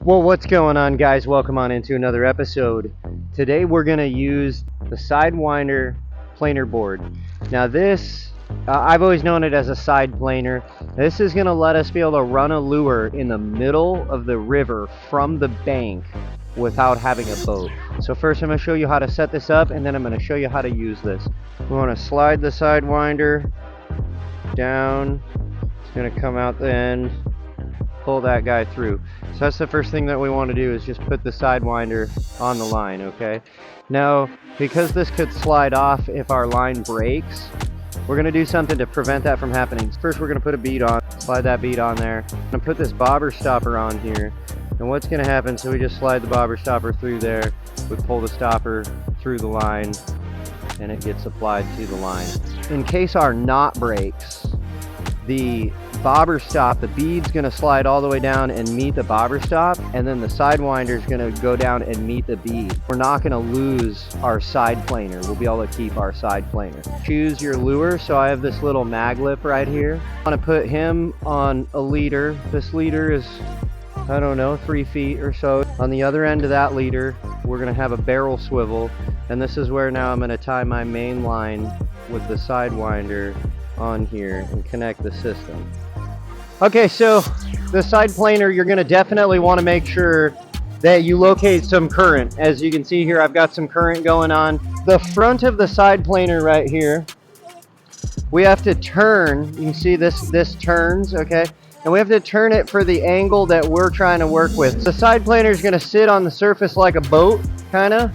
Well, what's going on, guys? Welcome on into another episode. Today we're going to use the Sidewinder planer board. Now this, I've always known it as a side planer. This is going to let us be able to run a lure in the middle of the river from the bank without having a boat. So first I'm going to show you how to set this up, and then I'm going to show you how to use this. We want to slide the Sidewinder down. It's going to come out the end. Pull that guy through. So that's the first thing that we want to do, is just put the Sidewinder on the line, okay? Now, because this could slide off if our line breaks, we're going to do something to prevent that from happening. First, we're going to put a bead on, slide that bead on there. I'm going to put this bobber stopper on here. And what's going to happen, so we just slide the bobber stopper through there, we pull the stopper through the line, and it gets applied to the line. In case our knot breaks, the bobber stop, the bead's going to slide all the way down and meet the bobber stop, and then the Sidewinder is going to go down and meet the bead. We're not going to lose our side planer. We'll be able to keep our side planer. Choose your lure. So I have this little mag lip right here. I want to put him on a leader. This leader is, I don't know, 3 feet or so. On the other end of that leader, we're going to have a barrel swivel, and this is where now I'm going to tie my main line with the Sidewinder on here and connect the system. Okay, so the side planer, you're going to definitely want to make sure that you locate some current. As you can see here, I've got some current going on. The front of the side planer right here, we have to turn. You can see this turns, okay? And we have to turn it for the angle that we're trying to work with. The side planer is going to sit on the surface like a boat, kind of,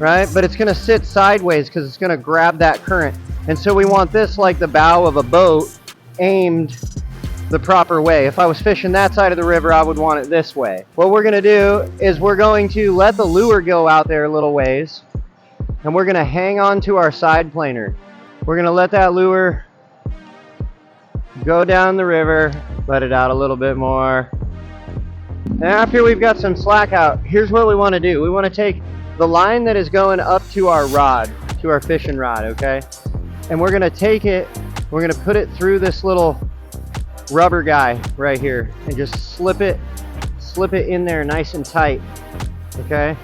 right? But it's going to sit sideways because it's going to grab that current. And so we want this like the bow of a boat, aimed the proper way. If I was fishing that side of the river, I would want it this way. What we're going to do is we're going to let the lure go out there a little ways, and we're going to hang on to our side planer. We're going to let that lure go down the river, let it out a little bit more. And after we've got some slack out, here's what we want to do. We want to take the line that is going up to our rod, to our fishing rod, okay? And we're going to take it, we're going to put it through this little rubber guy right here and just slip it in there nice and tight, okay?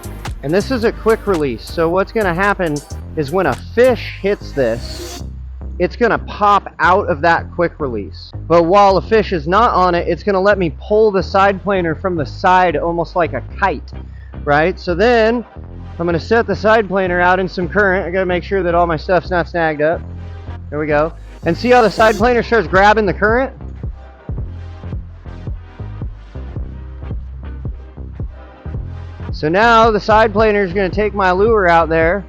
And this is a quick release, so what's going to happen is when a fish hits this, it's going to pop out of that quick release. But while the fish is not on it, it's going to let me pull the side planer from the side almost like a kite, right? So then I'm going to set the side planer out in some current. I got to make sure that all my stuff's not snagged up. There we go. And see how the side planer starts grabbing the current? So now the side planer is going to take my lure out there.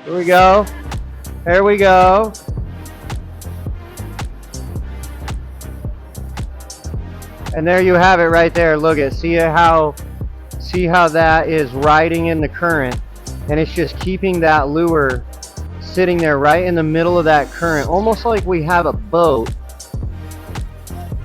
Here we go. There we go. And there you have it right there. Look at, see how that is riding in the current, and it's just keeping that lure sitting there right in the middle of that current, almost like we have a boat,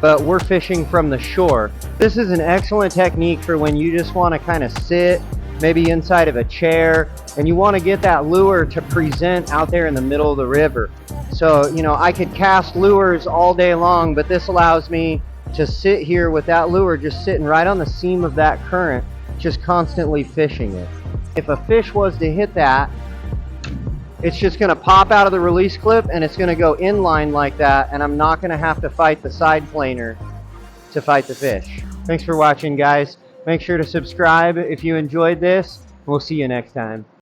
but we're fishing from the shore. This is an excellent technique for when you just want to kind of sit maybe inside of a chair and you want to get that lure to present out there in the middle of the river. So, you know, I could cast lures all day long, but this allows me to sit here with that lure just sitting right on the seam of that current, just constantly fishing it. If a fish was to hit that, it's just going to pop out of the release clip and it's going to go inline like that, and I'm not going to have to fight the side planer to fight the fish. Thanks for watching, guys. Make sure to subscribe if you enjoyed this. We'll see you next time.